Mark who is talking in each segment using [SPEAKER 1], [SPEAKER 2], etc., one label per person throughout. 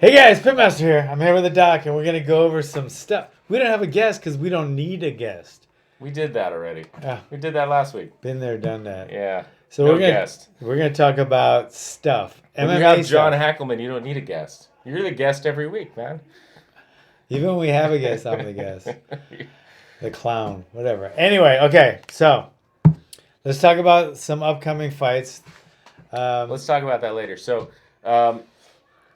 [SPEAKER 1] Hey guys, Pitmaster here. I'm here with the doc, and we're gonna go over some stuff. We don't have a guest because we don't need a guest.
[SPEAKER 2] We did that already.
[SPEAKER 1] Ah,
[SPEAKER 2] We did that last week.
[SPEAKER 1] been there, done that.
[SPEAKER 2] Yeah.
[SPEAKER 1] So
[SPEAKER 2] No
[SPEAKER 1] we're gonna
[SPEAKER 2] guest.
[SPEAKER 1] we're gonna talk about stuff.
[SPEAKER 2] When
[SPEAKER 1] MMA
[SPEAKER 2] you have John
[SPEAKER 1] stuff.
[SPEAKER 2] Hackelman, you don't need a guest. You're the guest every week, man.
[SPEAKER 1] Even when we have a guest, I'm the guest. The clown, whatever. Anyway, okay. So let's talk about some upcoming fights.
[SPEAKER 2] Let's talk about that later.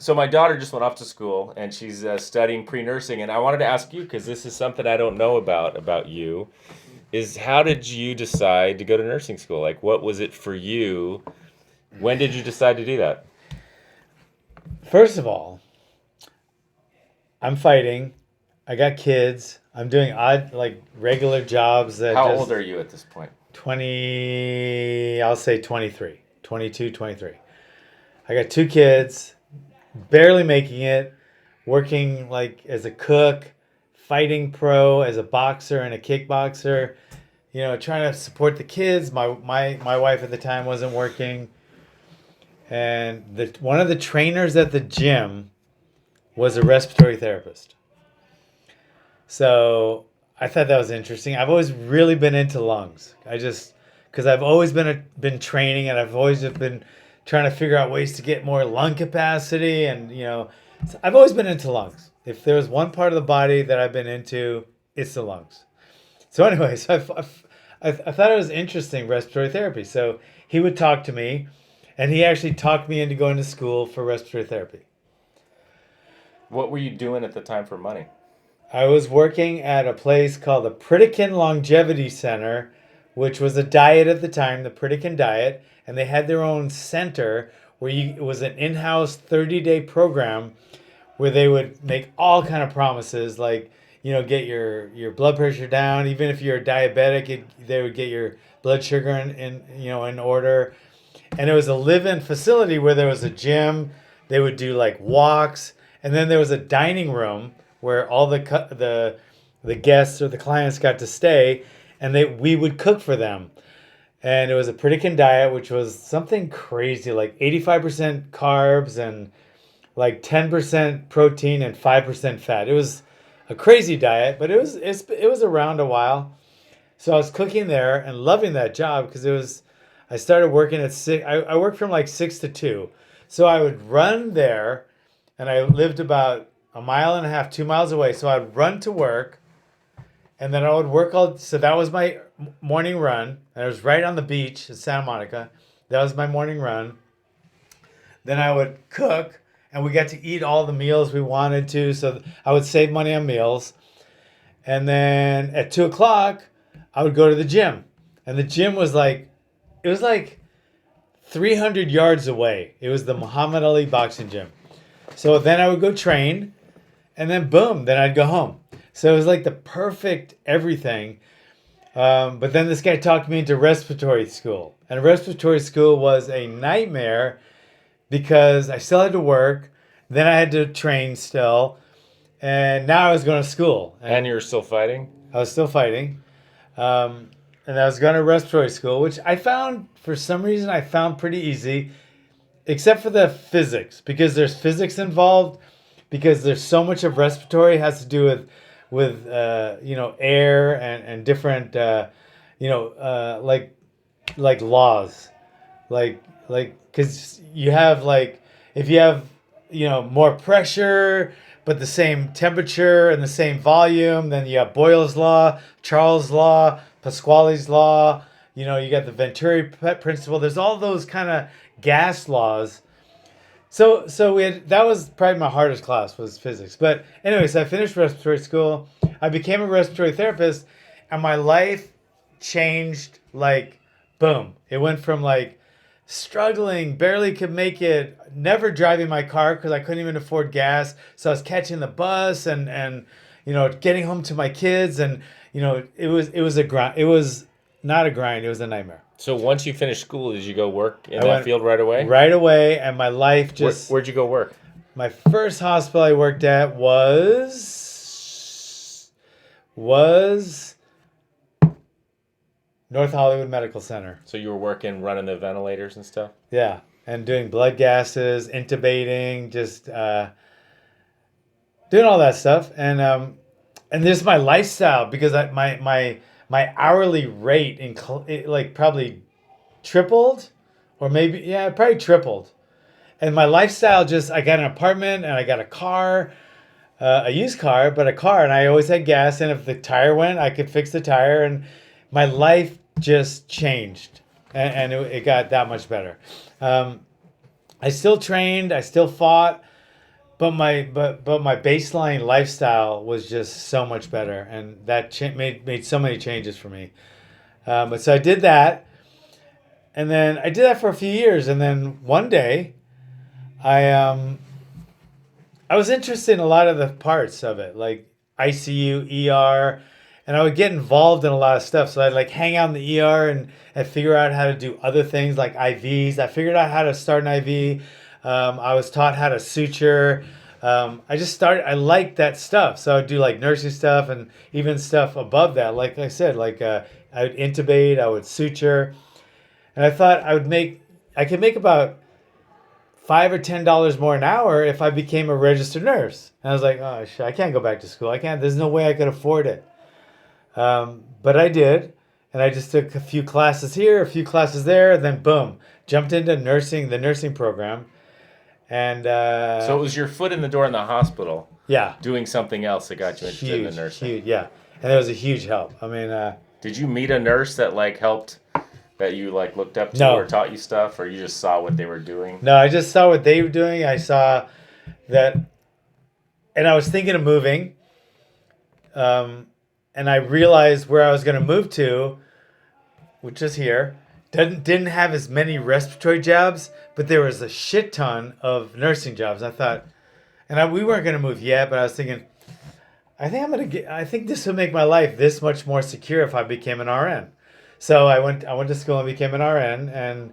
[SPEAKER 2] So my daughter just went off to school, and she's studying pre-nursing, and I wanted to ask you, because this is something I don't know about you, is how did you decide to go to nursing school? Like, what was it for you? When did you decide to do that?
[SPEAKER 1] First of all, I'm fighting. I got kids. I'm doing odd, like regular jobs.
[SPEAKER 2] How old are you at this point?
[SPEAKER 1] 20, I'll say 23, 22, 23. I got two kids, barely making it, working like as a cook, fighting pro, as a boxer and a kickboxer, trying to support the kids. My wife at the time wasn't working. And one of the trainers at the gym was a respiratory therapist. So I thought that was interesting. I've always really been into lungs. Because I've always been training, and I've always just been trying to figure out ways to get more lung capacity. And, so I've always been into lungs. If there was one part of the body that I've been into, it's the lungs. So anyways, I thought it was interesting, respiratory therapy. So he would talk to me, and he actually talked me into going to school for respiratory therapy.
[SPEAKER 2] What were you doing at the time for money?
[SPEAKER 1] I was working at a place called the Pritikin Longevity Center, which was a diet at the time, the Pritikin Diet, and they had their own center where it was an in-house 30-day program where they would make all kind of promises, like, get your blood pressure down. Even if you're diabetic, they would get your blood sugar in order. And it was a live-in facility where there was a gym. They would do like walks, and then there was a dining room where all the guests or the clients got to stay, and we would cook for them. And it was a Pritikin diet, which was something crazy, like 85% carbs and like 10% protein and 5% fat. It was a crazy diet, but it was around a while. So I was cooking there and loving that job because I started working at 6. I worked from like 6 to 2. So I would run there, and I lived about a mile and a half, 2 miles away. So I'd run to work, and then I would work so that was my morning run. And I was right on the beach in Santa Monica. That was my morning run. Then I would cook, and we got to eat all the meals we wanted to. So I would save money on meals. And then at 2 o'clock, I would go to the gym. And the gym was like 300 yards away. It was the Muhammad Ali boxing gym. So then I would go train, and then boom, then I'd go home. So it was like the perfect everything. But then this guy talked me into respiratory school. And respiratory school was a nightmare because I still had to work. Then I had to train still. And now I was going to school.
[SPEAKER 2] And you were still fighting?
[SPEAKER 1] I was still fighting. And I was going to respiratory school, which for some reason, I found pretty easy. Except for the physics. Because there's physics involved. Because there's so much of respiratory has to do with air and different like laws, like because you have like if you have more pressure but the same temperature and the same volume, then you have Boyle's law, Charles' law, Pasquale's law. You got the Venturi principle. There's all those kind of gas laws. So that was probably my hardest class was physics. But anyways, I finished respiratory school. I became a respiratory therapist, and my life changed like boom. It went from like struggling, barely could make it, never driving my car because I couldn't even afford gas. So I was catching the bus and getting home to my kids, and it was a grind. It was not a grind. It was a nightmare.
[SPEAKER 2] So once you finished school, did you go work in that field right away?
[SPEAKER 1] Right away, and my life just...
[SPEAKER 2] Where'd you go work?
[SPEAKER 1] My first hospital I worked at was North Hollywood Medical Center.
[SPEAKER 2] So you were running the ventilators and stuff?
[SPEAKER 1] Yeah, and doing blood gases, intubating, just doing all that stuff, and this is my lifestyle because my hourly rate it like probably tripled, or maybe yeah, probably tripled. And my lifestyle just I got an apartment and I got a car, a used car, but a car, and I always had gas. And if the tire went, I could fix the tire, and my life just changed, and it got that much better. Um, I still trained, I still fought, but my baseline lifestyle was just so much better, and that made so many changes for me. But so I did that, and then I did that for a few years, and then one day, I was interested in a lot of the parts of it, like ICU, ER, and I would get involved in a lot of stuff. So I'd like hang out in the ER and figure out how to do other things like IVs. I figured out how to start an IV. I was taught how to suture. I liked that stuff. So I'd do like nursing stuff and even stuff above that. Like I said, I would intubate, I would suture. And I thought I could make about $5 or $10 more an hour if I became a registered nurse. And I was like, oh shit, I can't go back to school. I can't. There's no way I could afford it. But I did, and I just took a few classes here, a few classes there, and then boom, jumped into the nursing program, and
[SPEAKER 2] So it was your foot in the door in the hospital,
[SPEAKER 1] yeah,
[SPEAKER 2] doing something else that got you interested in the
[SPEAKER 1] huge,
[SPEAKER 2] nursing.
[SPEAKER 1] huge, yeah, and it was a huge help. I mean,
[SPEAKER 2] Did you meet a nurse that like helped, that you like looked up to
[SPEAKER 1] No.
[SPEAKER 2] or taught you stuff, or you just saw what they were doing?
[SPEAKER 1] no, I just saw what they were doing. I saw that, and I was thinking of moving, and I realized where I was going to move to, which is here, didn't have as many respiratory jobs, but there was a shit ton of nursing jobs. I thought, we weren't going to move yet, but I was thinking, I think this would make my life this much more secure if I became an RN. So I went to school and became an RN, and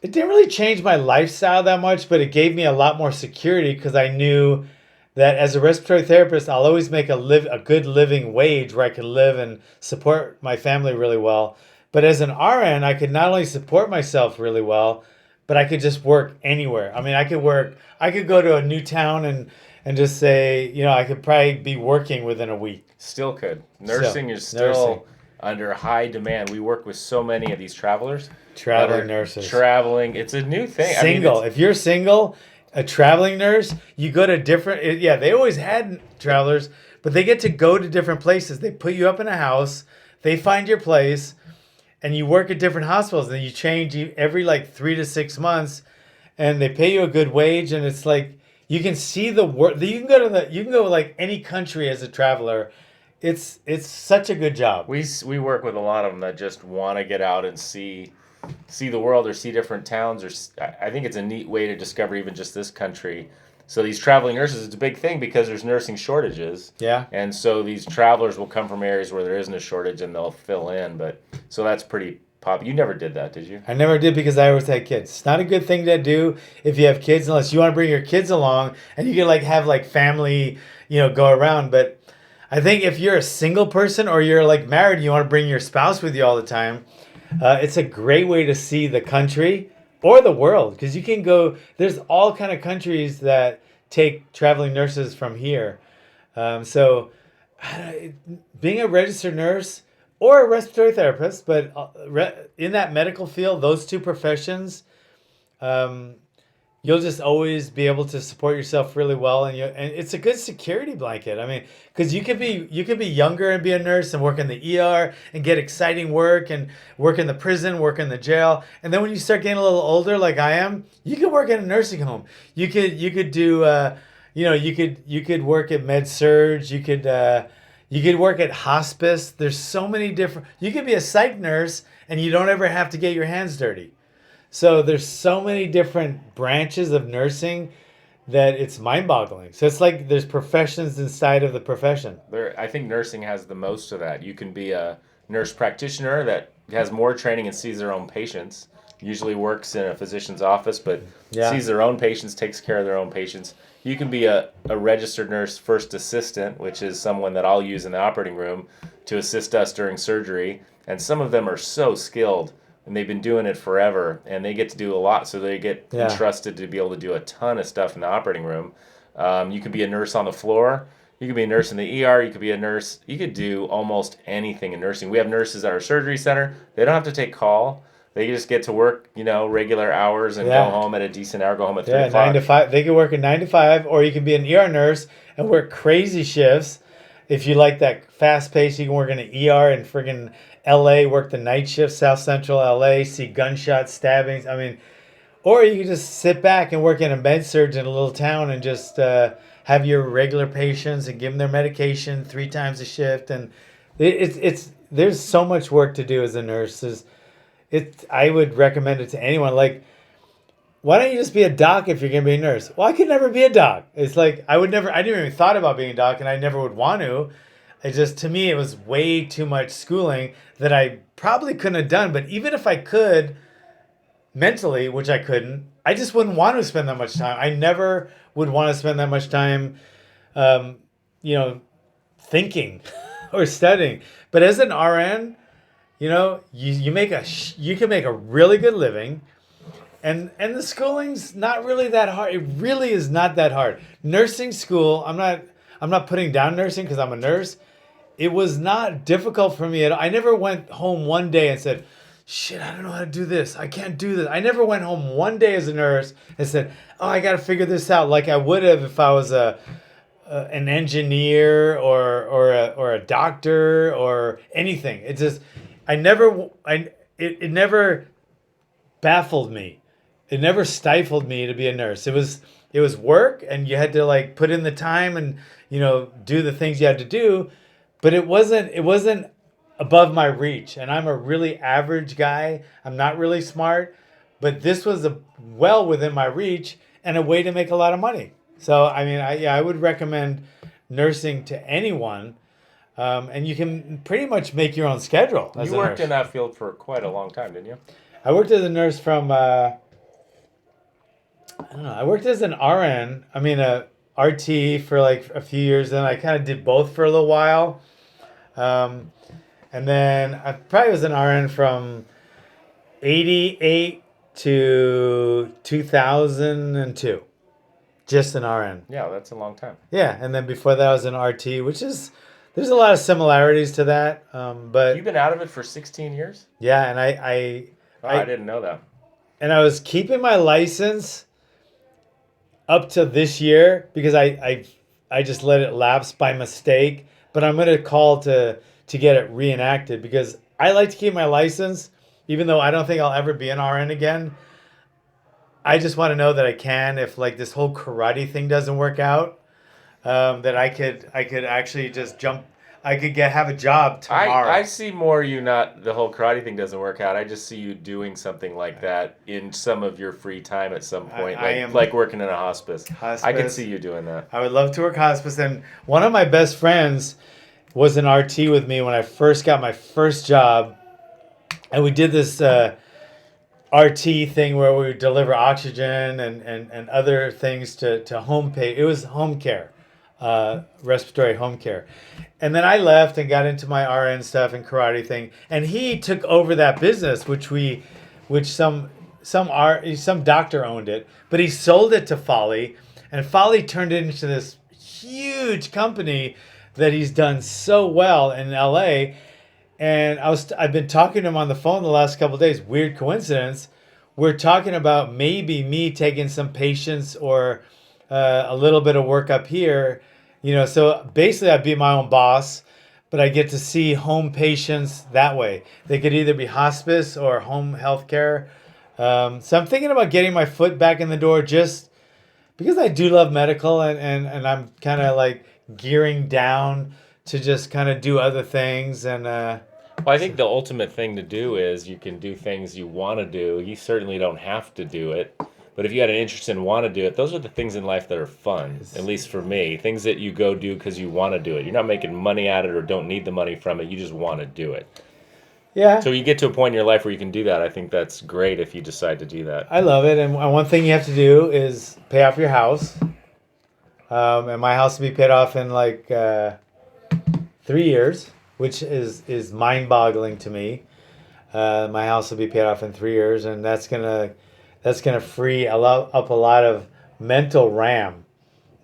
[SPEAKER 1] it didn't really change my lifestyle that much, but it gave me a lot more security because I knew that as a respiratory therapist, I'll always make a good living wage where I could live and support my family really well. But as an RN, I could not only support myself really well, but I could just work anywhere. I mean, I could go to a new town and just say, I could probably be working within a week.
[SPEAKER 2] Still could. Nursing is still
[SPEAKER 1] nursing.
[SPEAKER 2] under high demand. We work with so many of these travelers.
[SPEAKER 1] Traveling
[SPEAKER 2] that are
[SPEAKER 1] nurses.
[SPEAKER 2] Traveling. It's a new thing.
[SPEAKER 1] Single. If you're single, a traveling nurse, you go to different. Yeah, they always had travelers, but they get to go to different places. They put you up in a house. They find your place, and you work at different hospitals. And you change every like 3 to 6 months, and they pay you a good wage. And it's like you can see the work. You can go like any country as a traveler. It's such a good job.
[SPEAKER 2] We work with a lot of them that just want to get out and see the world or see different towns, or I think it's a neat way to discover even just this country. So these traveling nurses, it's a big thing because there's nursing shortages.
[SPEAKER 1] Yeah.
[SPEAKER 2] And so these travelers will come from areas where there isn't a shortage and they'll fill in. But so that's pretty popular. You never did that, did you?
[SPEAKER 1] I never did because I always had kids. It's not a good thing to do if you have kids unless you want to bring your kids along and you can like have like family, go around. But I think if you're a single person or you're like married, you want to bring your spouse with you all the time. It's a great way to see the country or the world because you can go. There's all kind of countries that take traveling nurses from here. So being a registered nurse or a respiratory therapist, but in that medical field, those two professions, you'll just always be able to support yourself really well, and it's a good security blanket. I mean, because you could be younger and be a nurse and work in the ER and get exciting work and work in the prison, work in the jail, and then when you start getting a little older, like I am, you can work in a nursing home. You could do, you could work at med surg. You could work at hospice. There's so many different. You could be a psych nurse and you don't ever have to get your hands dirty. So there's so many different branches of nursing that it's mind-boggling. So it's like there's professions inside of the profession.
[SPEAKER 2] I think nursing has the most of that. You can be a nurse practitioner that has more training and sees their own patients. Usually works in a physician's office, but sees their own patients, takes care of their own patients. You can be a registered nurse first assistant, which is someone that I'll use in the operating room to assist us during surgery. And some of them are so skilled and they've been doing it forever and they get to do a lot. So they get entrusted to be able to do a ton of stuff in the operating room. You could be a nurse on the floor. You could be a nurse in the ER. You could be a nurse. You could do almost anything in nursing. We have nurses at our surgery center. They don't have to take call. They just get to work, regular hours and go
[SPEAKER 1] Yeah.
[SPEAKER 2] home at a decent hour. Go home at 3
[SPEAKER 1] Yeah,
[SPEAKER 2] o'clock.
[SPEAKER 1] 9 to 5. They could work a 9 to 5, or you can be an ER nurse and work crazy shifts. If you like that fast pace, you can work in an ER in friggin' LA, work the night shift, South Central LA, see gunshots, stabbings. I mean, or you can just sit back and work in a med surg in a little town and just have your regular patients and give them their medication 3 times a shift. And it's there's so much work to do as a nurse. I would recommend it to anyone. Like, why don't you just be a doc if you're gonna be a nurse? Well, I could never be a doc. It's like I didn't even thought about being a doc, and I never would want to. To me, it was way too much schooling that I probably couldn't have done. But even if I could, mentally, which I couldn't, I just wouldn't want to spend that much time. I never would want to spend that much time, um, thinking or studying. But as an RN, you can make a really good living. And the schooling's not really that hard. It really is not that hard. Nursing school, I'm not putting down nursing because I'm a nurse. It was not difficult for me at all. I never went home one day and said, "Shit, I don't know how to do this. I can't do this." I never went home one day as a nurse and said, "Oh, I got to figure this out," like I would have if I was an engineer or a doctor or anything. It just it never baffled me. It never stifled me to be a nurse. It was work, and you had to like put in the time and do the things you had to do, but it wasn't above my reach. And I'm a really average guy. I'm not really smart, but this was well within my reach and a way to make a lot of money. So I mean, I would recommend nursing to anyone, and you can pretty much make your own schedule. As
[SPEAKER 2] You
[SPEAKER 1] a
[SPEAKER 2] worked
[SPEAKER 1] nurse.
[SPEAKER 2] in that field for quite a long time, didn't you?
[SPEAKER 1] I worked as a nurse from. I don't know. I worked as an RN. I mean, a RT for like a few years. Then I kind of did both for a little while. And then I probably was an RN from 88 to 2002. Just an RN.
[SPEAKER 2] Yeah, that's a long time.
[SPEAKER 1] Yeah. And then before that, I was an RT, there's a lot of similarities to that. But
[SPEAKER 2] You've been out of it for 16 years?
[SPEAKER 1] yeah, and I
[SPEAKER 2] I didn't know that.
[SPEAKER 1] and I was keeping my license up to this year because I just let it lapse by mistake. But I'm gonna call to get it reenacted because I like to keep my license, even though I don't think I'll ever be an RN again. I just want to know that I can if like this whole karate thing doesn't work out, that I could actually just jump. I could have a job tomorrow.
[SPEAKER 2] I see more you not the whole karate thing doesn't work out. I just see you doing something like that in some of your free time at some point, like working in a hospice. I can see you doing that.
[SPEAKER 1] I would love to work hospice. And one of my best friends was an RT with me when I first got my first job, and we did this RT thing where we would deliver oxygen and other things to home pay. It was home care, respiratory home care. And then I left and got into my RN stuff and karate thing. And he took over that business, which some doctor owned it, but he sold it to Folly, and Folly turned it into this huge company that he's done so well in LA. And I've been talking to him on the phone the last couple of days. Weird coincidence. We're talking about maybe me taking some patients or a little bit of work up here. So basically I'd be my own boss, but I get to see home patients that way. They could either be hospice or home health care. So I'm thinking about getting my foot back in the door just because I do love medical, and I'm kind of like gearing down to just kind of do other things. And
[SPEAKER 2] well, I think the ultimate thing to do is you can do things you want to do. You certainly don't have to do it. But if you had an interest and want to do it, those are the things in life that are fun, at least for me. Things that you go do because you want to do it. You're not making money at it or don't need the money from it. You just want to do it.
[SPEAKER 1] yeah,
[SPEAKER 2] So you get to a point in your life where you can do that. I think that's great if you decide to do that.
[SPEAKER 1] I love it. And one thing you have to do is pay off your house. And my house will be paid off in like 3 years, which is mind-boggling to me. My house will be paid off in 3 years, and that's gonna free up a lot of mental RAM.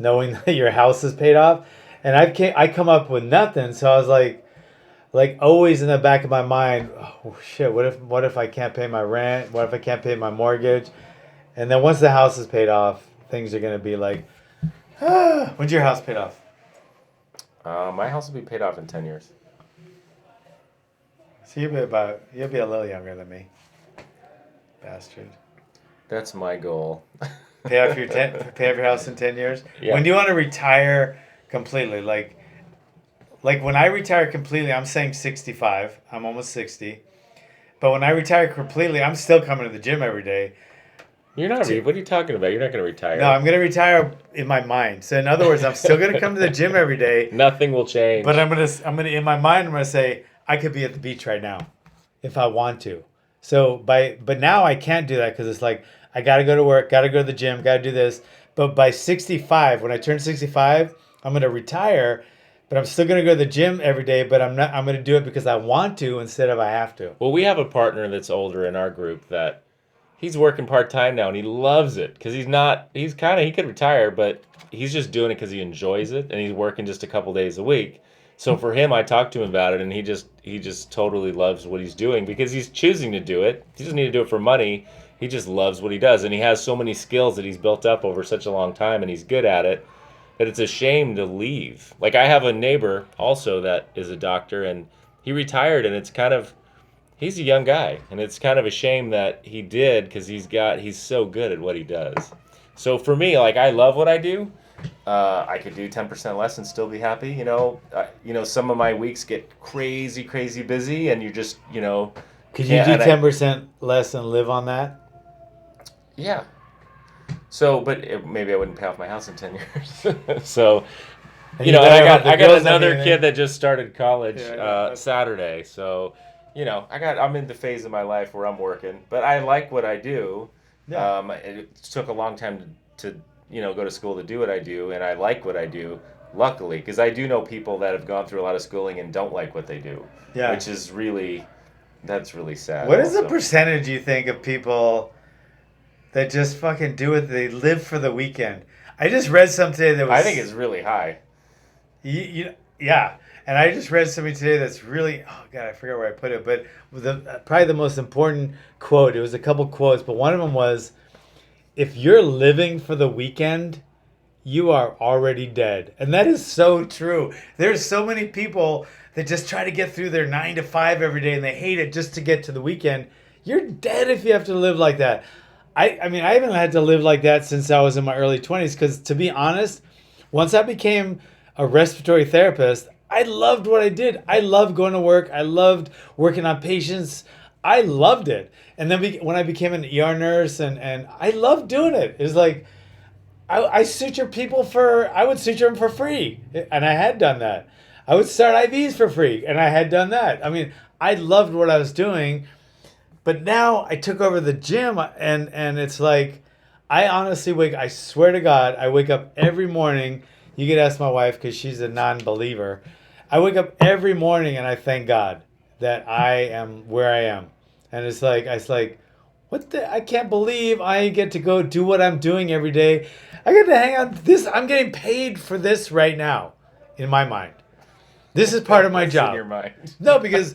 [SPEAKER 1] knowing that your house is paid off, and I come up with nothing. So I was like always in the back of my mind, oh shit, what if I can't pay my rent? What if I can't pay my mortgage? And then once the house is paid off, things are gonna be like, when's your house paid off?
[SPEAKER 2] My house will be paid off in 10 years.
[SPEAKER 1] So you'll be a little younger than me, bastard.
[SPEAKER 2] That's my goal.
[SPEAKER 1] Pay off your house in 10 years.
[SPEAKER 2] Yeah.
[SPEAKER 1] When do you want to retire completely? Like when I retire completely, I'm saying 65. I'm almost 60. But when I retire completely, I'm still coming to the gym every day.
[SPEAKER 2] You're not. What are you talking about? You're not going to retire.
[SPEAKER 1] No, I'm going to retire in my mind. So in other words, I'm still going to come to the gym every day.
[SPEAKER 2] Nothing will change.
[SPEAKER 1] But I'm gonna in my mind, I'm gonna say I could be at the beach right now, if I want to. So but now I can't do that because it's like I gotta go to work, gotta go to the gym, gotta do this. But by 65, when I turn 65, I'm gonna retire. But I'm still gonna go to the gym every day. But I'm gonna do it because I want to instead of I have to.
[SPEAKER 2] Well, we have a partner that's older in our group that he's working part-time now and he loves it because he could retire, but he's just doing it because he enjoys it and he's working just a couple days a week. So for him, I talked to him about it and he just totally loves what he's doing because he's choosing to do it. He doesn't need to do it for money. He just loves what he does, and he has so many skills that he's built up over such a long time and he's good at it that it's a shame to leave. Like I have a neighbor also that is a doctor and he retired, and he's a young guy, and it's kind of a shame that he did because he's so good at what he does. So for me, like I love what I do. I could do 10% less and still be happy. Some of my weeks get crazy busy, and you just
[SPEAKER 1] Could you do 10% less and live on that?
[SPEAKER 2] Yeah. So, but maybe I wouldn't pay off my house in 10 years. So, and I got another kid that just started college Saturday. So, I'm in the phase of my life where I'm working, but I like what I do. Yeah. It took a long time to go to school to do what I do, and I like what I do, luckily, because I do know people that have gone through a lot of schooling and don't like what they do. Yeah. Which is that's really sad.
[SPEAKER 1] What is the percentage you think of people that just fucking do it? They live for the weekend. I just read something today that was...
[SPEAKER 2] I think it's really high.
[SPEAKER 1] Yeah. And I just read something today that's really... Oh, God, I forget where I put it. But probably the most important quote, it was a couple quotes, but one of them was, if you're living for the weekend, you are already dead. And that is so true. There's so many people that just try to get through their 9 to 5 every day and they hate it just to get to the weekend. You're dead if you have to live like that. I mean, I haven't had to live like that since I was in my early 20s because, to be honest, once I became a respiratory therapist, I loved what I did. I loved going to work. I loved working on patients. I loved it. And then when I became an ER nurse, and I loved doing it. It was like, I suture people I would suture them for free. And I had done that. I would start IVs for free. And I had done that. I mean, I loved what I was doing. But now I took over the gym, and it's like, I honestly I swear to God, I wake up every morning. You could ask my wife because she's a non-believer. I wake up every morning and I thank God that I am where I am. And it's like, I can't believe I get to go do what I'm doing every day. I get to hang out I'm getting paid for this right now, in my mind. This is part of my job.
[SPEAKER 2] In your mind.
[SPEAKER 1] No, because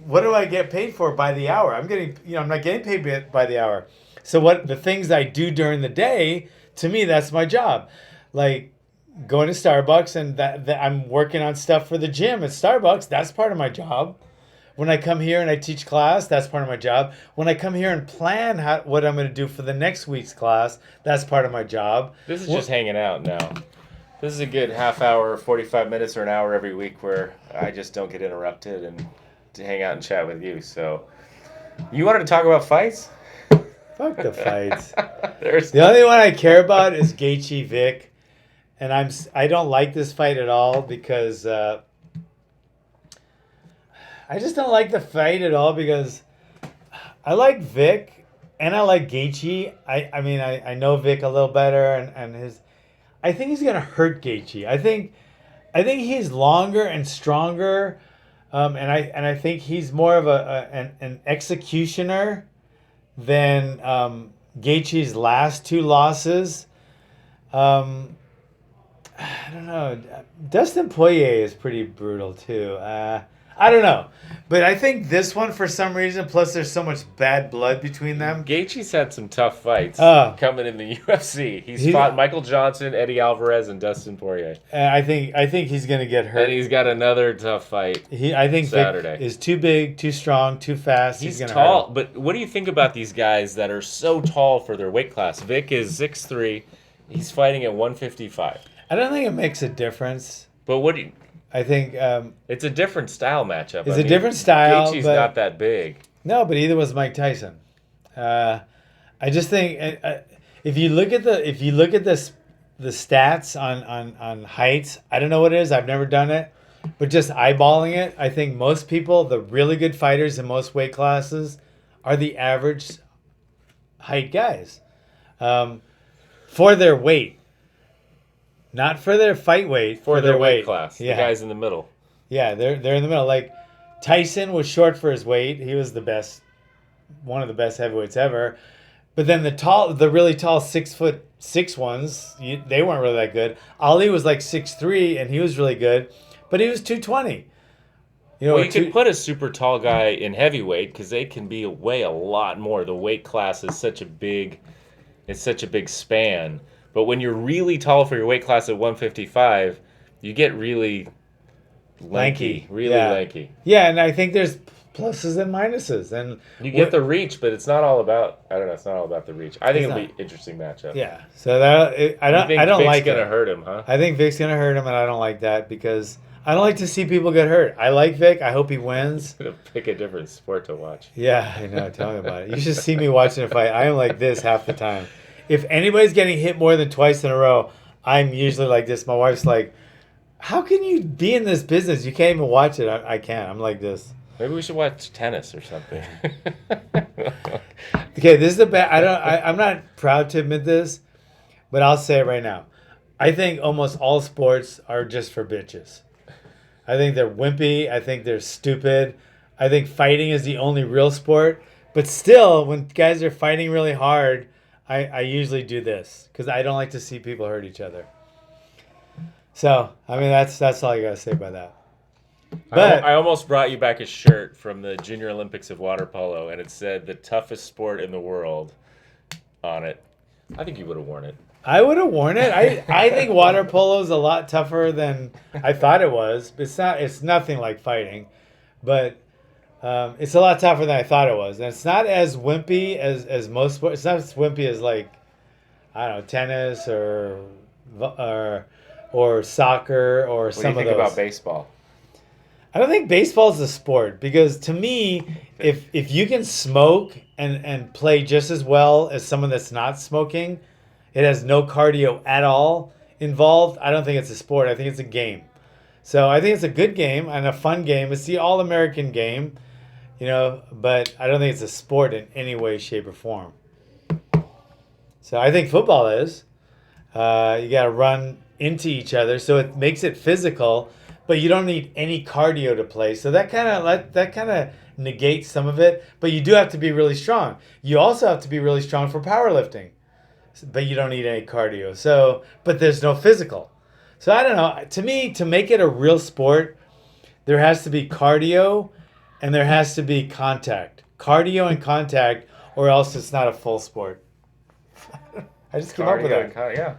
[SPEAKER 1] what do I get paid for by the hour? I'm not getting paid by the hour. So the things I do during the day, to me, that's my job. Like going to Starbucks, and that I'm working on stuff for the gym at Starbucks. That's part of my job. When I come here and I teach class, that's part of my job. When I come here and plan what I'm going to do for the next week's class, that's part of my job.
[SPEAKER 2] This is just hanging out now. This is a good half hour, 45 minutes, or an hour every week where I just don't get interrupted and to hang out and chat with you. So, you wanted to talk about fights?
[SPEAKER 1] Fuck the fights. The only one I care about is Gaethje Vic, and I don't like this fight at all because I just don't like the fight at all because I like Vic and I like Gaethje. I know Vic a little better, and I think he's gonna hurt Gaethje. I think he's longer and stronger. And I think he's more of an executioner than Gaethje's last two losses. don't know. Dustin Poirier is pretty brutal too. I don't know, but I think this one for some reason. Plus, there's so much bad blood between them.
[SPEAKER 2] Gaethje's had some tough fights
[SPEAKER 1] Oh.
[SPEAKER 2] coming in the UFC. He's fought Michael Johnson, Eddie Alvarez, and Dustin Poirier.
[SPEAKER 1] I think he's gonna get hurt.
[SPEAKER 2] And he's got another tough fight.
[SPEAKER 1] I think
[SPEAKER 2] Saturday
[SPEAKER 1] Vic is too big, too strong, too fast.
[SPEAKER 2] He's
[SPEAKER 1] gonna
[SPEAKER 2] tall,
[SPEAKER 1] hurt him.
[SPEAKER 2] but what do you think about these guys that are so tall for their weight class? Vic is 6'3". He's fighting at 155.
[SPEAKER 1] I don't think it makes a difference.
[SPEAKER 2] But what do you...
[SPEAKER 1] I think
[SPEAKER 2] it's a different style matchup.
[SPEAKER 1] It's a different style.
[SPEAKER 2] Gaethje's
[SPEAKER 1] but,
[SPEAKER 2] not that big.
[SPEAKER 1] No, but either was Mike Tyson. I just think if you look at the stats on heights, I don't know what it is. I've never done it, but just eyeballing it, I think most people, the really good fighters in most weight classes, are the average height guys for their weight. Not for their fight weight,
[SPEAKER 2] for their weight class. Yeah. The guys in the middle.
[SPEAKER 1] Yeah, they're in the middle. Like Tyson was short for his weight. He was the best, one of the best heavyweights ever. But then the really tall 6'6" ones, they weren't really that good. Ali was like 6'3", and he was really good, but he was 220.
[SPEAKER 2] You could put a super tall guy in heavyweight because they can weigh a lot more. The weight class is such a big span. But when you're really tall for your weight class at 155, you get really lanky. Really lanky.
[SPEAKER 1] Yeah, and I think there's pluses and minuses. And
[SPEAKER 2] you get the reach, but it's not all about, I don't know, it's not all about the reach. I think it'll be an interesting matchup.
[SPEAKER 1] Yeah. So I don't
[SPEAKER 2] Vic's
[SPEAKER 1] like it.
[SPEAKER 2] Vic's going to hurt him, huh?
[SPEAKER 1] I think Vic's going to hurt him, and I don't like that because I don't like to see people get hurt. I like Vic. I hope he wins.
[SPEAKER 2] Pick a different sport to watch.
[SPEAKER 1] Yeah, I know. Tell me about it. You should see me watching a fight. I am like this half the time. If anybody's getting hit more than twice in a row, I'm usually like this. My wife's like, how can you be in this business? You can't even watch it. I can't. I'm like this.
[SPEAKER 2] Maybe we should watch tennis or something.
[SPEAKER 1] Okay, this is I'm not proud to admit this, but I'll say it right now. I think almost all sports are just for bitches. I think they're wimpy. I think they're stupid. I think fighting is the only real sport. But still, when guys are fighting really hard, I usually do this because I don't like to see people hurt each other. So, I mean, that's all I got to say about that. But
[SPEAKER 2] I almost brought you back a shirt from the Junior Olympics of water polo, and it said the toughest sport in the world on it. I think you would have worn it.
[SPEAKER 1] I would have worn it. I think water polo is a lot tougher than I thought it was. It's nothing like fighting, but it's a lot tougher than I thought it was. And it's not as wimpy as most sports. It's not as wimpy as like, I don't know, tennis or soccer or some of those.
[SPEAKER 2] What do you think about baseball?
[SPEAKER 1] I don't think baseball is a sport because to me, if you can smoke and play just as well as someone that's not smoking, it has no cardio at all involved. I don't think it's a sport. I think it's a game. So I think it's a good game and a fun game. It's the all-American game, but I don't think it's a sport in any way, shape, or form. So I think football is. You got to run into each other, so it makes it physical, but you don't need any cardio to play. So that kind of negates some of it. But you do have to be really strong. You also have to be really strong for powerlifting, but you don't need any cardio. So, but there's no physical. So I don't know. To me, to make it a real sport, there has to be cardio and there has to be contact. Cardio and contact, or else it's not a full sport. I just came up with that.
[SPEAKER 2] Yeah.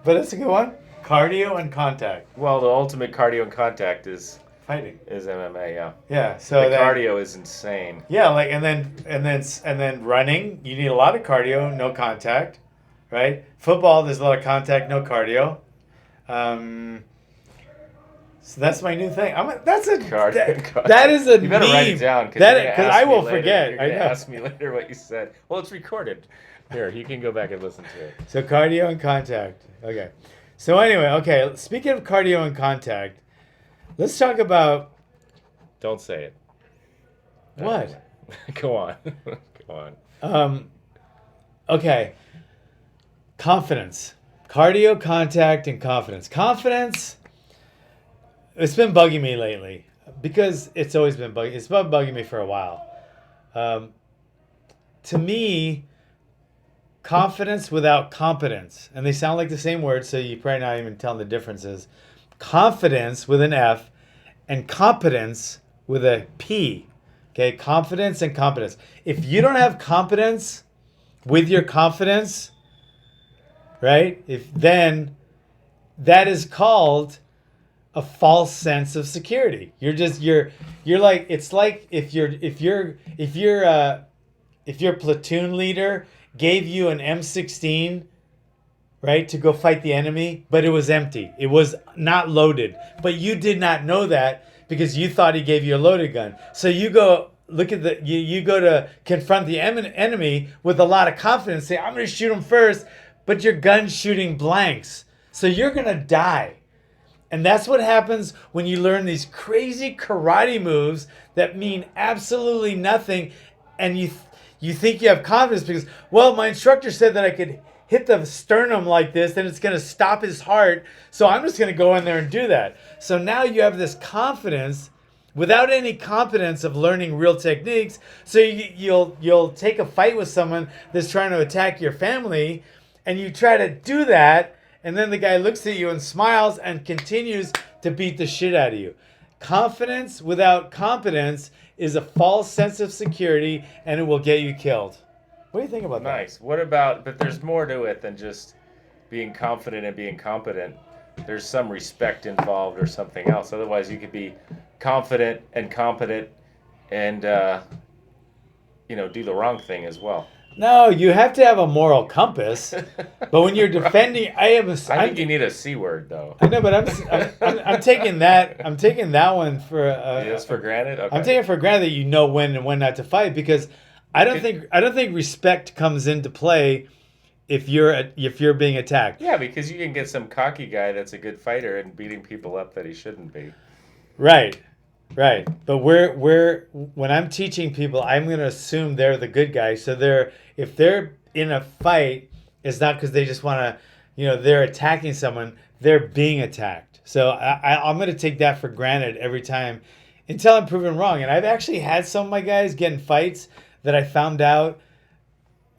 [SPEAKER 1] But it's a good one. Cardio and contact.
[SPEAKER 2] Well, the ultimate cardio and contact is
[SPEAKER 1] fighting.
[SPEAKER 2] Is MMA, yeah.
[SPEAKER 1] Yeah. So
[SPEAKER 2] the cardio is insane.
[SPEAKER 1] Yeah, like and then running, you need a lot of cardio, no contact, right? Football, there's a lot of contact, no cardio. So that's my new thing. That is a
[SPEAKER 2] You better
[SPEAKER 1] meme.
[SPEAKER 2] write it down because
[SPEAKER 1] I will forget.
[SPEAKER 2] You're going to ask me later what you said. Well, it's recorded. Here, you can go back and listen to it.
[SPEAKER 1] So cardio and contact. Okay. So anyway, speaking of cardio and contact, let's talk about...
[SPEAKER 2] Don't say it.
[SPEAKER 1] What?
[SPEAKER 2] Go on. Go on.
[SPEAKER 1] Okay. Confidence. Cardio, contact, and confidence. Confidence, it's been bugging me lately because it's always been bugging. It's been bugging me for a while. To me, confidence without competence. And they sound like the same word, so you probably not even telling the differences. Confidence with an F and competence with a P. Okay, confidence and competence. If you don't have competence with your confidence, right? Then that is called a false sense of security. You're like, it's like if your platoon leader gave you an M16, right, to go fight the enemy, but it was empty. It was not loaded. But you did not know that because you thought he gave you a loaded gun. So you go look at you go to confront the enemy with a lot of confidence, say, I'm going to shoot him first, but your gun's shooting blanks. So you're going to die. And that's what happens when you learn these crazy karate moves that mean absolutely nothing, and you think you have confidence because, well, my instructor said that I could hit the sternum like this, then it's going to stop his heart, so I'm just going to go in there and do that. So now you have this confidence without any competence of learning real techniques. So you'll take a fight with someone that's trying to attack your family, and you try to do that, and then the guy looks at you and smiles and continues to beat the shit out of you. Confidence without competence is a false sense of security, and it will get you killed. What do you think about that?
[SPEAKER 2] Nice. What about, but there's more to it than just being confident and being competent. There's some respect involved or something else. Otherwise, you could be confident and competent and, do the wrong thing as well.
[SPEAKER 1] No, you have to have a moral compass. But when you're defending,
[SPEAKER 2] I think you need a C word, though.
[SPEAKER 1] I know, but I'm taking that. I'm taking that one for.
[SPEAKER 2] Yes, for granted. Okay.
[SPEAKER 1] I'm taking it for granted that you know when and when not to fight, because I don't think respect comes into play if you're being attacked.
[SPEAKER 2] Yeah, because you can get some cocky guy that's a good fighter and beating people up that he shouldn't be.
[SPEAKER 1] Right. But when I'm teaching people, I'm going to assume they're the good guy. So if they're in a fight, it's not because they just want to, they're attacking someone. They're being attacked. So I'm going to take that for granted every time until I'm proven wrong. And I've actually had some of my guys get in fights that I found out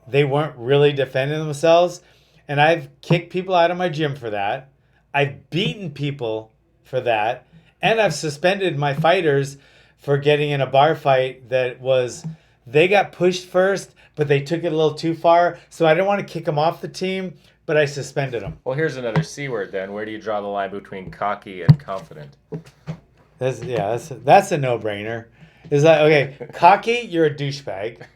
[SPEAKER 1] they weren't really defending themselves. And I've kicked people out of my gym for that. I've beaten people for that. And I've suspended my fighters for getting in a bar fight they got pushed first, but they took it a little too far. So I didn't want to kick them off the team, but I suspended them.
[SPEAKER 2] Well, here's another C word then. Where do you draw the line between cocky and confident?
[SPEAKER 1] That's a no-brainer. It's like, okay, cocky, you're a douchebag.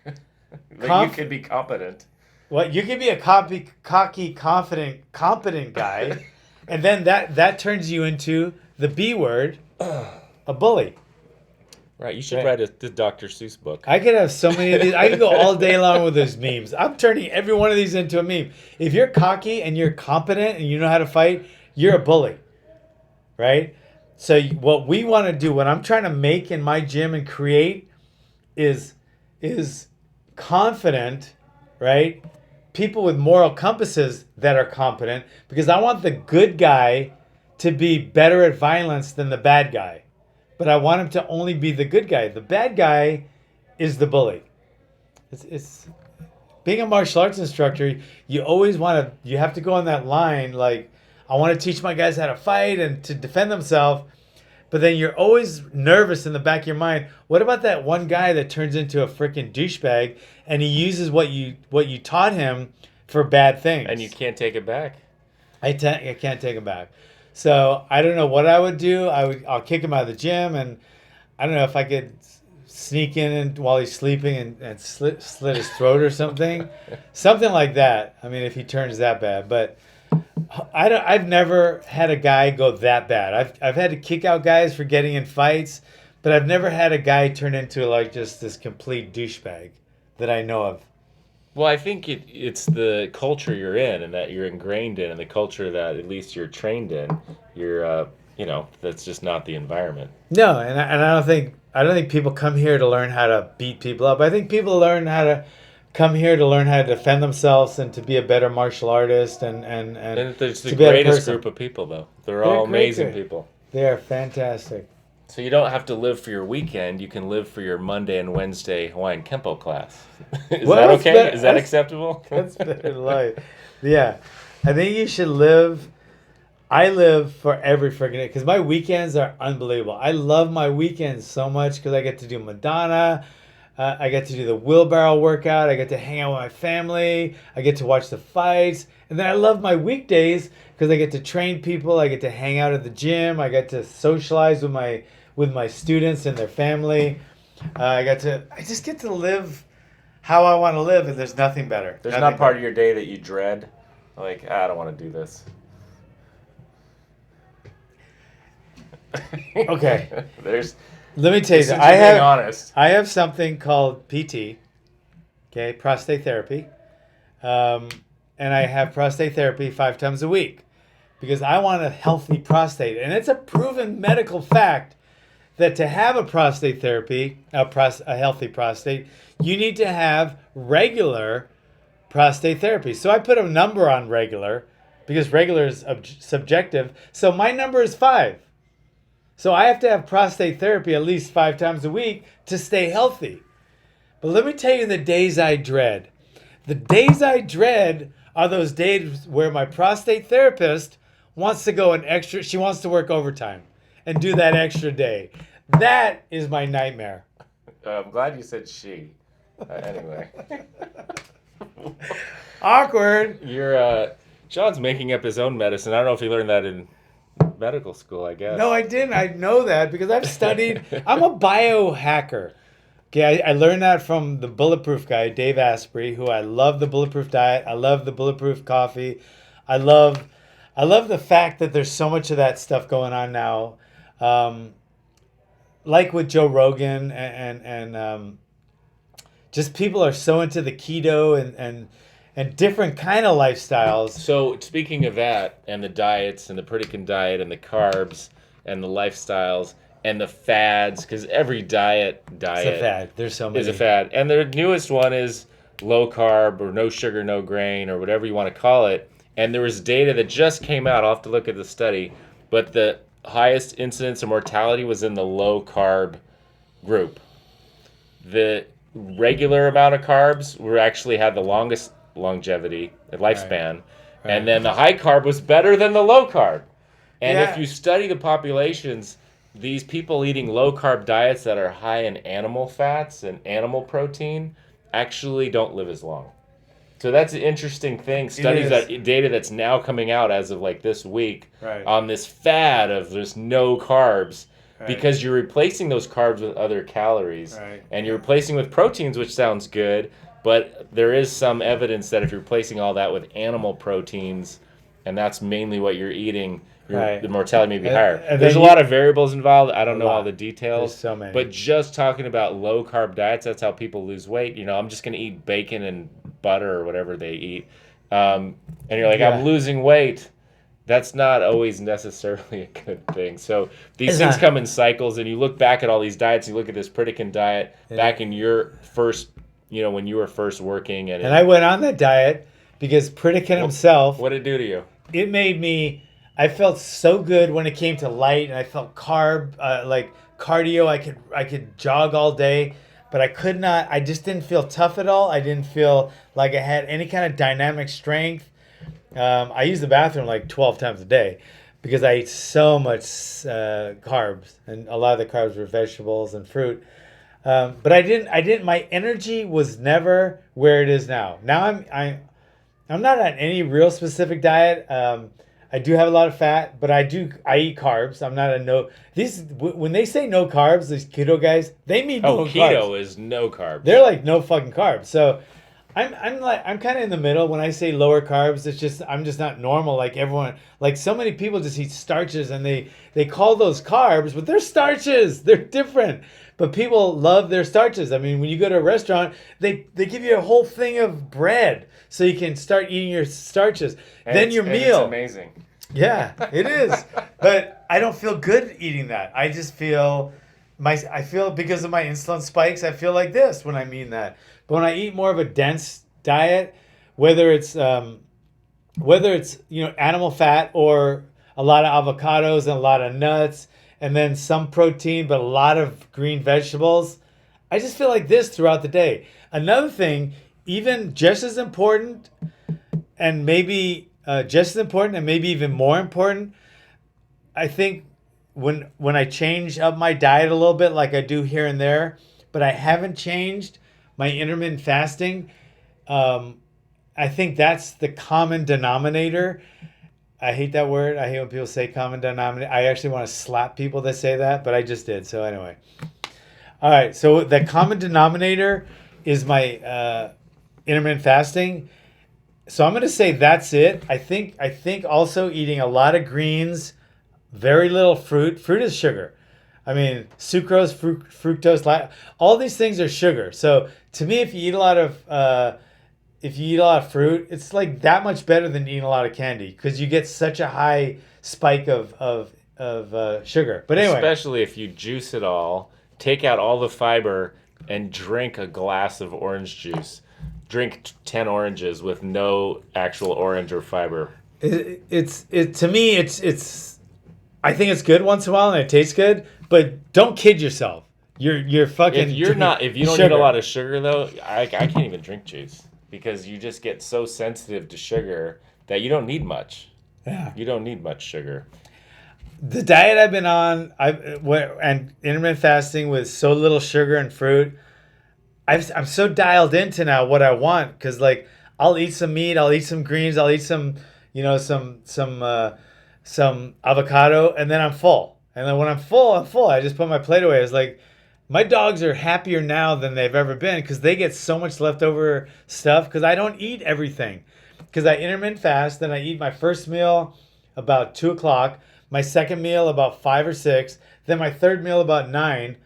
[SPEAKER 2] You could be competent.
[SPEAKER 1] Well, you could be a cocky, confident, competent guy, and then that turns you into the B word, a bully.
[SPEAKER 2] Right, you should write the Dr. Seuss book.
[SPEAKER 1] I could have so many of these. I could go all day long with those memes. I'm turning every one of these into a meme. If you're cocky and you're competent and you know how to fight, you're a bully, right? So what we want to do, what I'm trying to make in my gym and create is confident, right? People with moral compasses that are competent, because I want the good guy to be better at violence than the bad guy. But I want him to only be the good guy. The bad guy is the bully. It's being a martial arts instructor, you have to go on that line, like, I want to teach my guys how to fight and to defend themselves. But then you're always nervous in the back of your mind. What about that one guy that turns into a freaking douchebag and he uses what you taught him for bad things?
[SPEAKER 2] And you can't take it back.
[SPEAKER 1] I can't take him back. So I don't know what I would do. I'll kick him out of the gym, and I don't know if I could sneak in while he's sleeping and slit his throat or something, something like that. I mean, if he turns that bad, but I've never had a guy go that bad. I've had to kick out guys for getting in fights, but I've never had a guy turn into like just this complete douchebag that I know of.
[SPEAKER 2] Well, I think it's the culture you're in and that you're ingrained in, and the culture that at least you're trained in. You're, that's just not the environment.
[SPEAKER 1] No, and I don't think people come here to learn how to beat people up. I think people come here to learn how to defend themselves and to be a better martial artist and
[SPEAKER 2] there's the
[SPEAKER 1] to be a
[SPEAKER 2] greatest
[SPEAKER 1] person.
[SPEAKER 2] Group of people, though. They're all amazing people.
[SPEAKER 1] They are fantastic.
[SPEAKER 2] So you don't have to live for your weekend. You can live for your Monday and Wednesday Hawaiian Kempo class. Is
[SPEAKER 1] Well,
[SPEAKER 2] that
[SPEAKER 1] that's
[SPEAKER 2] okay?
[SPEAKER 1] better-
[SPEAKER 2] Is that
[SPEAKER 1] that's-
[SPEAKER 2] acceptable?
[SPEAKER 1] That's better life. Yeah. I think you should live. I live for every freaking day because my weekends are unbelievable. I love my weekends so much because I get to do Madonna. I get to do the wheelbarrow workout. I get to hang out with my family. I get to watch the fights. And then I love my weekdays because I get to train people. I get to hang out at the gym. I get to socialize with my students and their family. I just get to live how I want to live, and there's nothing better.
[SPEAKER 2] There's
[SPEAKER 1] Nothing
[SPEAKER 2] not part
[SPEAKER 1] better.
[SPEAKER 2] of your day that you dread. Like, I don't want to do this.
[SPEAKER 1] Okay.
[SPEAKER 2] There's.
[SPEAKER 1] Let me tell you,
[SPEAKER 2] Since
[SPEAKER 1] I
[SPEAKER 2] you're being
[SPEAKER 1] have
[SPEAKER 2] honest.
[SPEAKER 1] I have something called PT, okay, prostate therapy, and I have prostate therapy 5 times a week because I want a healthy prostate, and it's a proven medical fact that to have a prostate therapy, a healthy prostate, you need to have regular prostate therapy. So I put a number on regular because regular is subjective. So my number is 5. So I have to have prostate therapy at least 5 times a week to stay healthy. But let me tell you the days I dread. The days I dread are those days where my prostate therapist wants to go an extra, she wants to work overtime and do that extra day. That is my nightmare.
[SPEAKER 2] I'm glad you said she. Anyway.
[SPEAKER 1] Awkward.
[SPEAKER 2] John's making up his own medicine. I don't know if he learned that in medical school, I guess.
[SPEAKER 1] No, I didn't. I know that because I've studied. I'm a biohacker. Okay, I learned that from the Bulletproof guy, Dave Asprey, who I love the Bulletproof Diet. I love the Bulletproof Coffee. I love the fact that there's so much of that stuff going on now. Like with Joe Rogan and just people are so into the keto and different kind of lifestyles.
[SPEAKER 2] So speaking of that, and the diets, and the Pritikin diet, and the carbs, and the lifestyles, and the fads, because every diet
[SPEAKER 1] It's a fad. There's so many.
[SPEAKER 2] is a fad. And the newest one is low carb, or no sugar, no grain, or whatever you want to call it. And there was data that just came out. I'll have to look at the study. But the highest incidence of mortality was in the low carb group. The regular amount of carbs actually had the longest longevity, the lifespan.
[SPEAKER 1] Right.
[SPEAKER 2] And then the high carb was better than the low carb. And
[SPEAKER 1] Yeah.
[SPEAKER 2] if you study the populations, these people eating low carb diets that are high in animal fats and animal protein actually don't live as long. So that's an interesting thing. Studies
[SPEAKER 1] is.
[SPEAKER 2] data that's now coming out as of like this week
[SPEAKER 1] Right.
[SPEAKER 2] on this fad of there's no carbs,
[SPEAKER 1] Right.
[SPEAKER 2] because you're replacing those carbs with other calories,
[SPEAKER 1] Right.
[SPEAKER 2] and you're replacing with proteins, which sounds good, but there is some evidence that if you're replacing all that with animal proteins, and that's mainly what you're eating,
[SPEAKER 1] Right.
[SPEAKER 2] the mortality may be
[SPEAKER 1] And-
[SPEAKER 2] higher.
[SPEAKER 1] and
[SPEAKER 2] There's a
[SPEAKER 1] then
[SPEAKER 2] lot of variables involved. I don't
[SPEAKER 1] A
[SPEAKER 2] know all
[SPEAKER 1] lot.
[SPEAKER 2] the details.
[SPEAKER 1] There's so many.
[SPEAKER 2] But just talking about low carb diets, that's how people lose weight. I'm just going to eat bacon and butter or whatever they eat. And you're like,
[SPEAKER 1] Yeah.
[SPEAKER 2] I'm losing weight. That's not always necessarily a good thing. So these
[SPEAKER 1] It's
[SPEAKER 2] things
[SPEAKER 1] not.
[SPEAKER 2] come in cycles, and you look back at all these diets. You look at this Pritikin diet back in your first, when you were first working, and
[SPEAKER 1] I went on that diet because Pritikin himself,
[SPEAKER 2] what did it do to you?
[SPEAKER 1] it made me, I felt so good when it came to light, and I felt like cardio. I could jog all day, but I could not. I just didn't feel tough at all. I didn't feel like I had any kind of dynamic strength. I used the bathroom like 12 times a day because I ate so much carbs, and a lot of the carbs were vegetables and fruit. But I didn't. My energy was never where it is now. Now I'm not on any real specific diet. I do have a lot of fat, but I eat carbs. I'm not when they say no carbs, these keto guys, they mean no carbs.
[SPEAKER 2] Keto is no carbs.
[SPEAKER 1] They're like no fucking carbs. So I'm kind of in the middle. When I say lower carbs, it's just I'm just not normal like everyone. Like so many people just eat starches and they call those carbs, but they're starches. They're different. But people love their starches. I mean, when you go to a restaurant, they give you a whole thing of bread so you can start eating your starches. Then your meal.
[SPEAKER 2] It's amazing.
[SPEAKER 1] Yeah, it is. But I don't feel good eating that. I just feel because of my insulin spikes, I feel like this when I mean that. But when I eat more of a dense diet, whether it's animal fat or a lot of avocados and a lot of nuts and then some protein, but a lot of green vegetables. I just feel like this throughout the day. Another thing, even just as important, and maybe just as important, and maybe even more important, I think when I change up my diet a little bit, like I do here and there, but I haven't changed my intermittent fasting. I think that's the common denominator. I hate that word. I hate when people say common denominator. I actually want to slap people that say that, but I just did. So anyway. All right. So the common denominator is my intermittent fasting. So I'm going to say that's it. I think also eating a lot of greens, very little fruit. Fruit is sugar. I mean, sucrose, fructose, all these things are sugar. So to me, if you eat a lot of fruit, it's like that much better than eating a lot of candy because you get such a high spike of sugar. But anyway,
[SPEAKER 2] especially if you juice it all, take out all the fiber, and drink a glass of orange juice. Drink 10 oranges with no actual orange or fiber.
[SPEAKER 1] It's to me, it's. I think it's good once in a while and it tastes good, but don't kid yourself. You're fucking.
[SPEAKER 2] If you don't eat a lot of sugar though, I can't even drink juice because you just get so sensitive to sugar that you don't need much.
[SPEAKER 1] Yeah.
[SPEAKER 2] You don't need much sugar.
[SPEAKER 1] The diet I've been on, and intermittent fasting with so little sugar and fruit, I'm so dialed into now what I want because like I'll eat some meat, I'll eat some greens, I'll eat some some avocado, and then I'm full. And then when I'm full, I'm full. I just put my plate away. It's like my dogs are happier now than they've ever been because they get so much leftover stuff because I don't eat everything. Because I intermittent fast, then I eat my first meal about 2 o'clock, my second meal about 5 or 6, then my third meal about 9,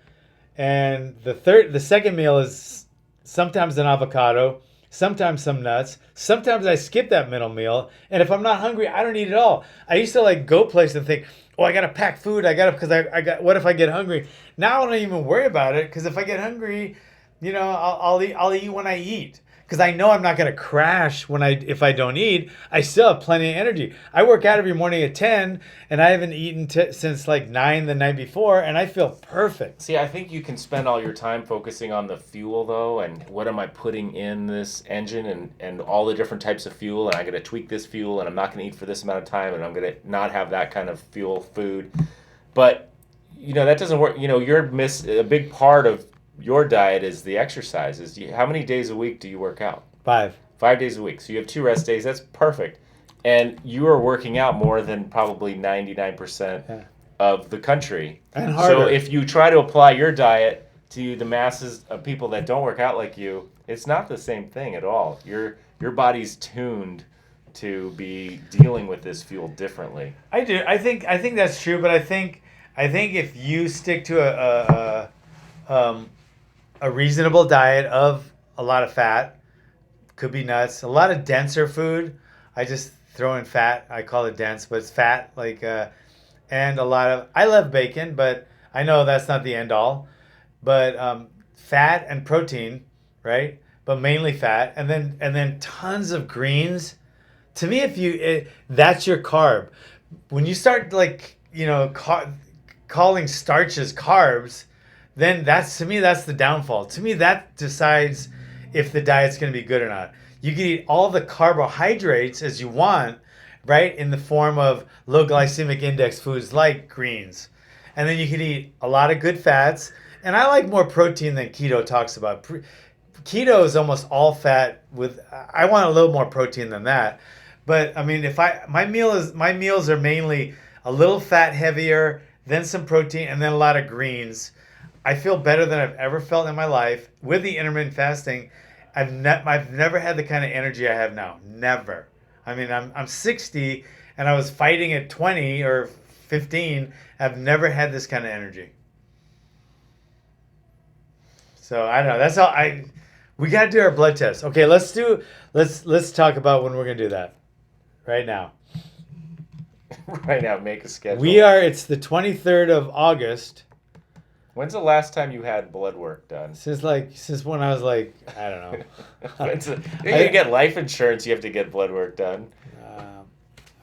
[SPEAKER 1] and the second meal is sometimes an avocado, sometimes some nuts. Sometimes I skip that middle meal, and if I'm not hungry, I don't eat at all. I used to like go place and think, oh, I gotta pack food. Because I got. What if I get hungry? Now I don't even worry about it because if I get hungry, I'll eat when I eat. Because I know I'm not gonna crash if I don't eat. I still have plenty of energy. I work out every morning at 10, and I haven't eaten since like 9 the night before, and I feel perfect.
[SPEAKER 2] See, I think you can spend all your time focusing on the fuel though, and what am I putting in this engine, and all the different types of fuel, and I'm gonna tweak this fuel, and I'm not gonna eat for this amount of time, and I'm gonna not have that kind of fuel food. But that doesn't work. A big part of your diet is the exercise. How many days a week do you work out?
[SPEAKER 1] 5.
[SPEAKER 2] 5 days a week. So you have 2 rest days. That's perfect. And you are working out more than probably 99% of the country.
[SPEAKER 1] And harder.
[SPEAKER 2] So if you try to apply your diet to the masses of people that don't work out like you, it's not the same thing at all. Your body's tuned to be dealing with this fuel differently.
[SPEAKER 1] I do. I think that's true, but I think if you stick to a reasonable diet of a lot of fat, could be nuts, a lot of denser food. I just throw in fat. I call it dense, but it's fat. And a lot of. I love bacon, but I know that's not the end all. But fat and protein, right? But mainly fat, and then tons of greens. To me, that's your carb. When you start calling starches carbs, then that's the downfall. To me, that decides if the diet's going to be good or not. You can eat all the carbohydrates as you want, right, in the form of low glycemic index foods like greens. And then you can eat a lot of good fats. And I like more protein than keto talks about. Keto is almost all fat I want a little more protein than that. But I mean, my meals are mainly a little fat heavier, then some protein, and then a lot of greens. I feel better than I've ever felt in my life with the intermittent fasting. I've never had the kind of energy I have now. Never. I mean, I'm 60 and I was fighting at 20 or 15. I've never had this kind of energy. So I don't know. That's all. We got to do our blood test. Okay, let's talk about when we're gonna do that. Right now.
[SPEAKER 2] Right now, make a schedule.
[SPEAKER 1] It's the 23rd of August.
[SPEAKER 2] When's the last time you had blood work done?
[SPEAKER 1] Since when I was I don't know.
[SPEAKER 2] You get life insurance, you have to get blood work done.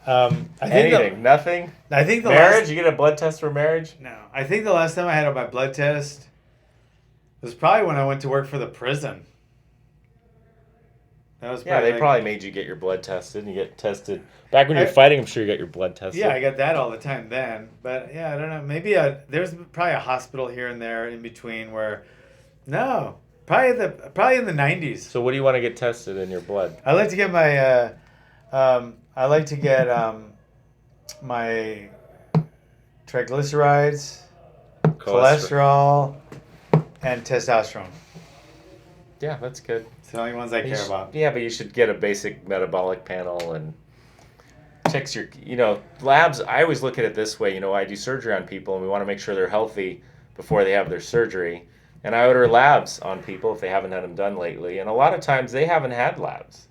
[SPEAKER 1] I think
[SPEAKER 2] Anything? Nothing?
[SPEAKER 1] I think the
[SPEAKER 2] Marriage?
[SPEAKER 1] last
[SPEAKER 2] You get a blood test for marriage?
[SPEAKER 1] no. I think the last time I had my blood test was probably when I went to work for the prison. That was
[SPEAKER 2] Yeah,
[SPEAKER 1] probably
[SPEAKER 2] they probably made you get your blood tested and you get tested. Back when you were fighting, I'm sure you got your blood tested.
[SPEAKER 1] Yeah, I got that all the time then. But yeah, I don't know. Maybe there's probably a hospital here and there in between where, no, probably in the 90s.
[SPEAKER 2] So what do you want to get tested in your blood?
[SPEAKER 1] I like to get my my triglycerides, cholesterol, and testosterone.
[SPEAKER 2] Yeah, that's good.
[SPEAKER 1] It's the only ones I care about.
[SPEAKER 2] Yeah, but you should get a basic metabolic panel and checks your, labs. I always look at it this way. I do surgery on people and we want to make sure they're healthy before they have their surgery. And I order labs on people if they haven't had them done lately. And a lot of times they haven't had labs.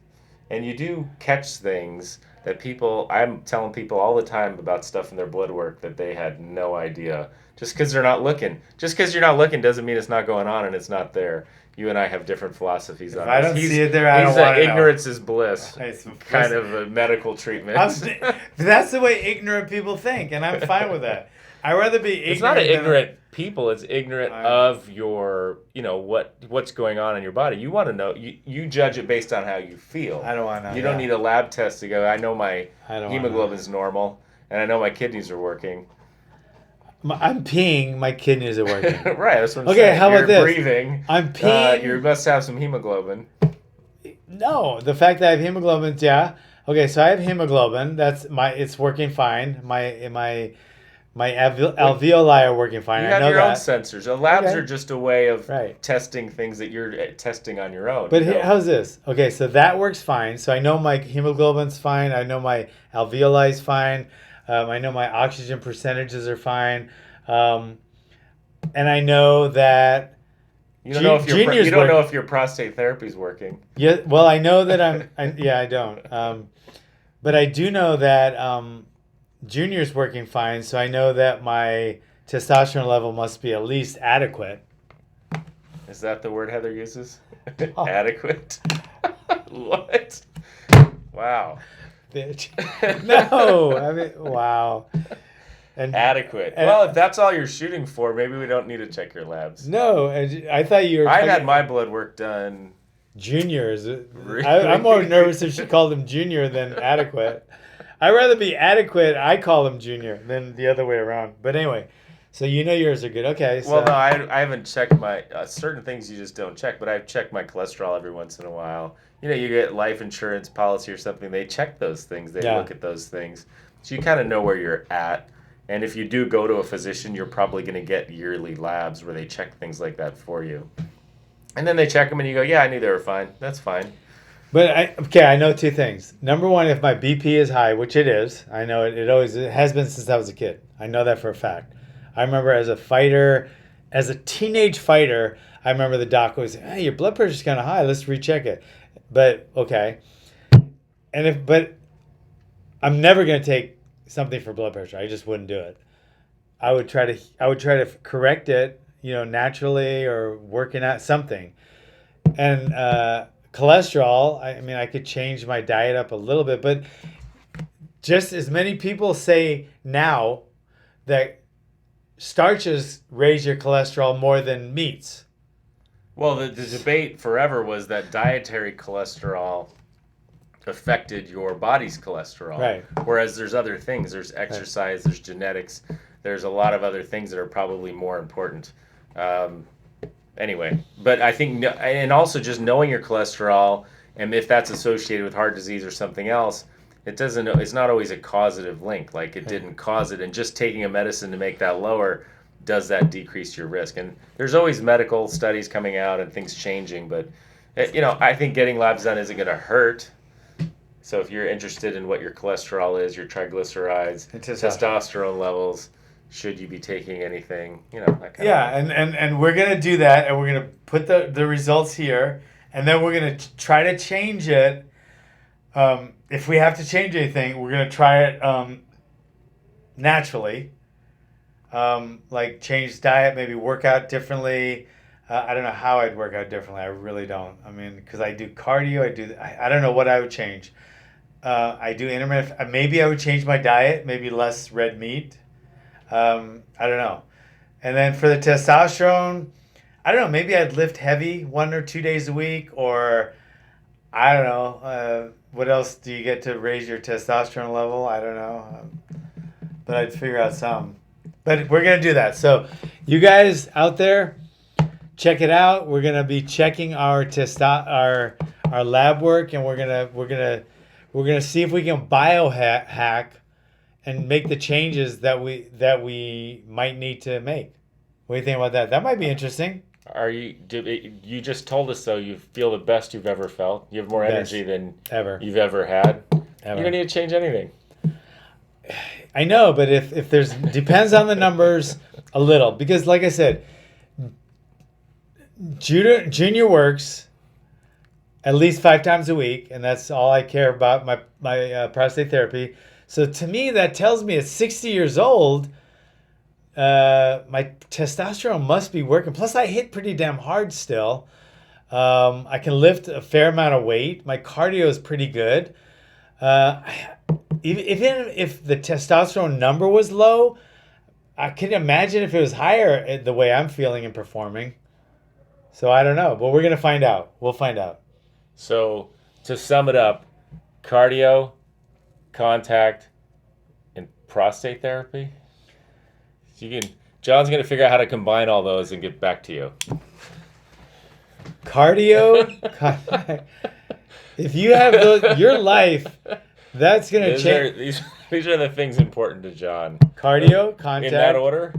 [SPEAKER 2] And you do catch things that I'm telling people all the time about stuff in their blood work that they had no idea. Just because they're not looking. Just because you're not looking doesn't mean it's not going on and it's not there. You and I have different philosophies on
[SPEAKER 1] this. If I don't see it there, I don't want to know.
[SPEAKER 2] Ignorance is bliss. Kind of a medical treatment.
[SPEAKER 1] That's the way ignorant people think, and I'm fine with that. I'd rather be ignorant.
[SPEAKER 2] It's not ignorant people. It's ignorant of your, what's going on in your body. You want to know. You judge it based on how you feel.
[SPEAKER 1] I don't want to know.
[SPEAKER 2] You don't need a lab test to go, I know my hemoglobin's normal, and I know my kidneys are working.
[SPEAKER 1] I'm peeing, my kidneys are working.
[SPEAKER 2] Right, that's what I'm saying.
[SPEAKER 1] Okay, how about this?
[SPEAKER 2] You're breathing.
[SPEAKER 1] I'm peeing.
[SPEAKER 2] You must have some hemoglobin.
[SPEAKER 1] No, the fact that I have hemoglobin, yeah. Okay, so I have hemoglobin. It's working fine. My alveoli are working fine.
[SPEAKER 2] You
[SPEAKER 1] I
[SPEAKER 2] have
[SPEAKER 1] know
[SPEAKER 2] your own
[SPEAKER 1] that.
[SPEAKER 2] sensors. The labs
[SPEAKER 1] Okay.
[SPEAKER 2] are just a way of
[SPEAKER 1] Right.
[SPEAKER 2] testing things that you're testing on your own.
[SPEAKER 1] But how's this? Okay, so that works fine. So I know my hemoglobin's fine. I know my alveoli's fine. I know my oxygen percentages are fine. And I know that
[SPEAKER 2] you don't know if your prostate therapy is working.
[SPEAKER 1] Yeah, well, I know that I don't. But I do know that Junior's working fine, so I know that my testosterone level must be at least adequate.
[SPEAKER 2] Is that the word Heather uses?
[SPEAKER 1] Oh.
[SPEAKER 2] Adequate? What? Wow.
[SPEAKER 1] Bitch. No, I mean, wow. And
[SPEAKER 2] adequate. Well, if that's all you're shooting for, maybe we don't need to check your labs.
[SPEAKER 1] No, I thought you were.
[SPEAKER 2] I had my blood work done.
[SPEAKER 1] Juniors.
[SPEAKER 2] Really?
[SPEAKER 1] I'm more nervous if she called him Junior than adequate. I'd rather be adequate. I call him Junior than the other way around. But anyway, so yours are good. Okay. So.
[SPEAKER 2] Well, no, I haven't checked my certain things. You just don't check. But I've checked my cholesterol every once in a while. You get life insurance policy or something. They check those things. They look at those things, so you kind of know where you're at. And if you do go to a physician, you're probably going to get yearly labs where they check things like that for you. And then they check them and you go, yeah, I knew they were fine. That's fine.
[SPEAKER 1] But I know two things. Number one, if my BP is high, which it is, I know it has been since I was a kid. I know that for a fact. I remember as a teenage fighter, I remember the doc always saying, hey, your blood pressure's kind of high. Let's recheck it. But, okay. But I'm never going to take something for blood pressure. I just wouldn't do it. I would try to correct it, naturally or working at something. And cholesterol, I could change my diet up a little bit, but just as many people say now that starches raise your cholesterol more than meats.
[SPEAKER 2] Well, the debate forever was that dietary cholesterol affected your body's cholesterol.
[SPEAKER 1] Right.
[SPEAKER 2] Whereas there's other things. There's exercise, there's genetics, there's a lot of other things that are probably more important. Anyway, but I think, and also just knowing your cholesterol, and if that's associated with heart disease or something else, it's not always a causative link. Like it didn't cause it, and just taking a medicine to make that lower, does that decrease your risk? And there's always medical studies coming out and things changing, but I think getting labs done isn't going to hurt. So if you're interested in what your cholesterol is, your triglycerides, testosterone levels, should you be taking anything, that kind of thing.
[SPEAKER 1] And we're going to do that, and we're going to put the results here, and then we're going to try to change it. If we have to change anything, we're going to try it naturally. Like change diet, maybe work out differently. I don't know how I'd work out differently. I really don't. Because I do cardio. I don't know what I would change. I do intermittent. Maybe I would change my diet. Maybe less red meat. I don't know. And then for the testosterone, I don't know. Maybe I'd lift heavy 1 or 2 days a week, or I don't know. What else do you get to raise your testosterone level? I don't know. But I'd figure out some. But we're gonna do that. So, you guys out there, check it out. We're gonna be checking our our lab work, and we're gonna see if we can biohack and make the changes that we might need to make. What do you think about that? That might be interesting.
[SPEAKER 2] You just told us though you feel the best you've ever felt. You have more energy than
[SPEAKER 1] ever
[SPEAKER 2] you've ever had.
[SPEAKER 1] Ever.
[SPEAKER 2] You don't need to change anything.
[SPEAKER 1] I know, but if there's depends on the numbers a little, because like I said, Junior works at least 5 times a week, and that's all I care about, my prostate therapy. So to me, that tells me at 60 years old, my testosterone must be working. Plus, I hit pretty damn hard still. I can lift a fair amount of weight. My cardio is pretty good. Even if the testosterone number was low, I can imagine if it was higher the way I'm feeling and performing. So I don't know, but we're gonna find out. We'll find out.
[SPEAKER 2] So to sum it up, cardio, contact, and prostate therapy. John's gonna figure out how to combine all those and get back to you.
[SPEAKER 1] Cardio, if you have your life, that's gonna change.
[SPEAKER 2] These are the things important to John.
[SPEAKER 1] Cardio, contact,
[SPEAKER 2] in that order,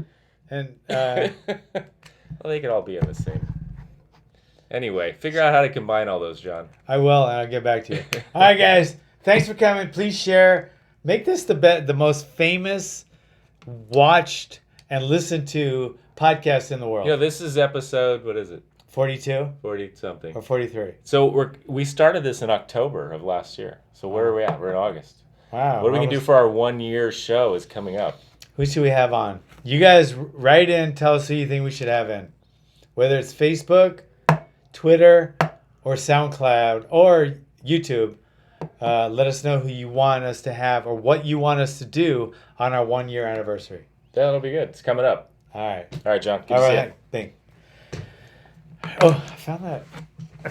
[SPEAKER 1] and
[SPEAKER 2] well, they could all be in the same. Anyway, figure out how to combine all those, John.
[SPEAKER 1] I will, and I'll get back to you. All right, guys, thanks for coming. Please share. Make this the most famous, watched, and listened to podcast in the world.
[SPEAKER 2] This is episode, what is it?
[SPEAKER 1] 42?
[SPEAKER 2] 40 something.
[SPEAKER 1] Or 43.
[SPEAKER 2] So we started this in October of last year. So where are we at? We're in August.
[SPEAKER 1] Wow.
[SPEAKER 2] What are we going to do for our 1-year show is coming up?
[SPEAKER 1] Who should we have on? You guys write in, tell us who you think we should have in. Whether it's Facebook, Twitter, or SoundCloud, or YouTube. Let us know who you want us to have or what you want us to do on our 1-year anniversary.
[SPEAKER 2] That'll be good. It's coming up.
[SPEAKER 1] All right.
[SPEAKER 2] All right, John. Good to see you.
[SPEAKER 1] Thanks. Oh, I found that.